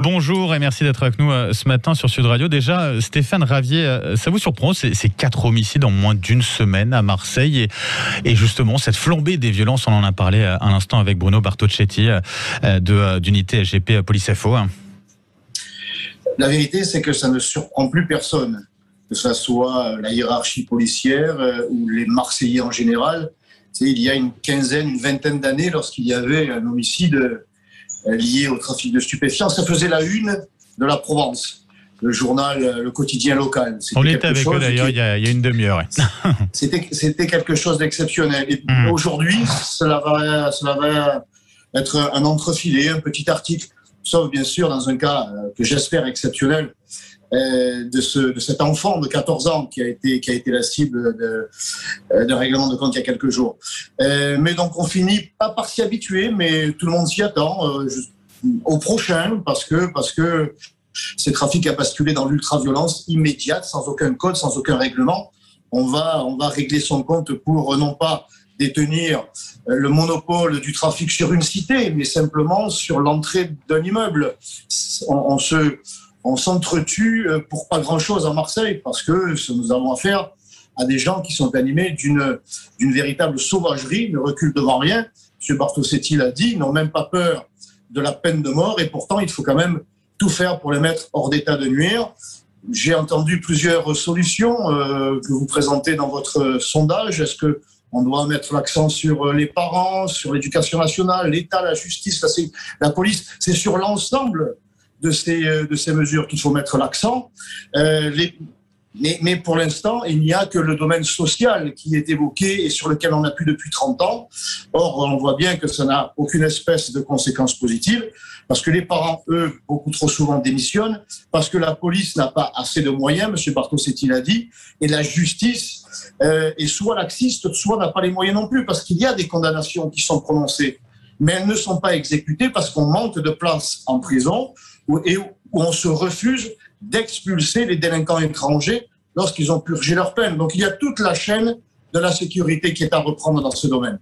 Bonjour et merci d'être avec nous ce matin sur Sud Radio. Déjà, Stéphane Ravier, ça vous surprend, c'est 4 homicides en moins d'une semaine à Marseille et justement cette flambée des violences, on en a parlé à l'instant avec Bruno Bartocchetti d'unité SGP Police FO. La vérité, c'est que ça ne surprend plus personne, que ce soit la hiérarchie policière ou les Marseillais en général. Il y a une vingtaine d'années, lorsqu'il y avait un homicide lié au trafic de stupéfiants, ça faisait la une de la Provence, le journal, le quotidien local. On était avec eux d'ailleurs il y a une demi-heure. Ouais. C'était quelque chose d'exceptionnel. Et aujourd'hui, cela va être un entrefilé, un petit article, sauf bien sûr dans un cas que j'espère exceptionnel, de cet enfant de 14 ans qui a été la cible de règlement de compte il y a quelques jours. Mais donc on finit pas par s'y habituer, mais tout le monde s'y attend au prochain parce que ce trafic a basculé dans l'ultra-violence immédiate, sans aucun code, sans aucun règlement. On va régler son compte pour non pas détenir le monopole du trafic sur une cité, mais simplement sur l'entrée d'un immeuble. On s'entretue pour pas grand-chose à Marseille parce que nous avons affaire à des gens qui sont animés d'une véritable sauvagerie, ne reculent devant rien. M. Bartocchetti l'a dit, ils n'ont même pas peur de la peine de mort et pourtant il faut quand même tout faire pour les mettre hors d'état de nuire. J'ai entendu plusieurs solutions que vous présentez dans votre sondage. Est-ce qu'on doit mettre l'accent sur les parents, sur l'éducation nationale, l'État, la justice, la police? C'est sur l'ensemble de ces mesures qu'il faut mettre l'accent. Mais pour l'instant, il n'y a que le domaine social qui est évoqué et sur lequel on appuie depuis 30 ans. Or, on voit bien que ça n'a aucune espèce de conséquence positive parce que les parents, eux, beaucoup trop souvent démissionnent, parce que la police n'a pas assez de moyens, M. Bartocchetti l'a dit, et la justice est soit laxiste, soit n'a pas les moyens non plus, parce qu'il y a des condamnations qui sont prononcées, mais elles ne sont pas exécutées parce qu'on manque de place en prison et où on se refuse d'expulser les délinquants étrangers lorsqu'ils ont purgé leur peine. Donc il y a toute la chaîne de la sécurité qui est à reprendre dans ce domaine.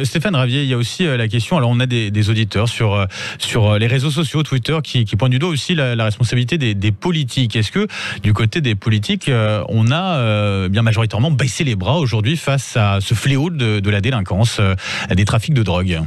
Stéphane Ravier, il y a aussi la question, alors on a des auditeurs sur les réseaux sociaux, Twitter, qui pointent du doigt aussi la responsabilité des politiques. Est-ce que du côté des politiques, on a bien majoritairement baissé les bras aujourd'hui face à ce fléau de la délinquance, des trafics de drogue?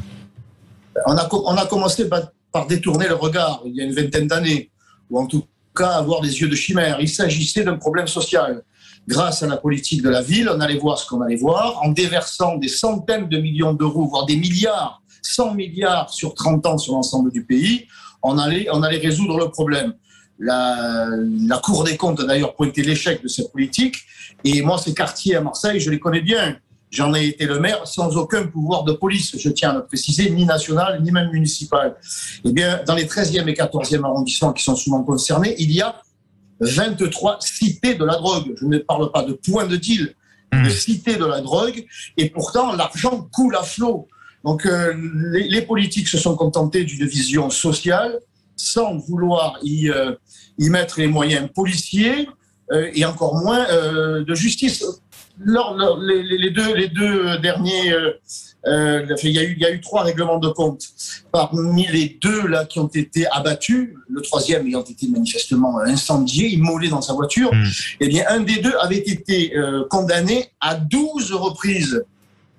On a commencé par détourner le regard il y a une vingtaine d'années, ou en tout cas avoir des yeux de chimère. Il s'agissait d'un problème social. Grâce à la politique de la ville, on allait voir ce qu'on allait voir, en déversant des centaines de millions d'euros, voire des milliards, 100 milliards sur 30 ans sur l'ensemble du pays, on allait résoudre le problème. La Cour des comptes a d'ailleurs pointé l'échec de cette politique, et moi ces quartiers à Marseille, je les connais bien. J'en ai été le maire sans aucun pouvoir de police, je tiens à le préciser, ni national, ni même municipal. Eh bien, dans les 13e et 14e arrondissements qui sont souvent concernés, il y a 23 cités de la drogue. Je ne parle pas de points de deal, de cités de la drogue, et pourtant l'argent coule à flot. Donc les politiques se sont contentés d'une vision sociale, sans vouloir y mettre les moyens policiers et encore moins de justice. Les deux derniers, il y a eu 3 règlements de compte. Parmi les 2 là qui ont été abattus, le 3e ayant été manifestement incendié, immolé dans sa voiture, eh bien un des 2 avait été condamné à 12 reprises.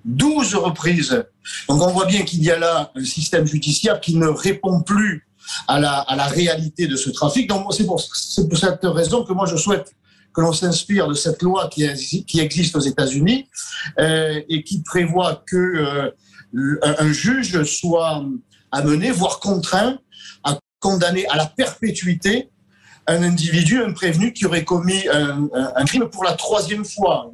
12 reprises. Donc on voit bien qu'il y a là un système judiciaire qui ne répond plus à la réalité de ce trafic. Donc c'est pour cette raison que moi je souhaite que l'on s'inspire de cette loi qui existe aux États-Unis et qui prévoit que un juge soit amené, voire contraint, à condamner à la perpétuité un individu, un prévenu qui aurait commis un crime pour la 3e fois,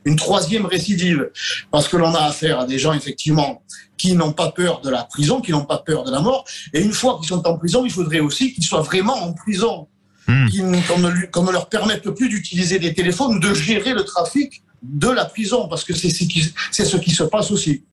une 3e récidive, parce que l'on a affaire à des gens effectivement qui n'ont pas peur de la prison, qui n'ont pas peur de la mort, et une fois qu'ils sont en prison, il faudrait aussi qu'ils soient vraiment en prison. Qu'on ne leur permette plus d'utiliser des téléphones ou de gérer le trafic de la prison, parce que c'est ce qui se passe aussi.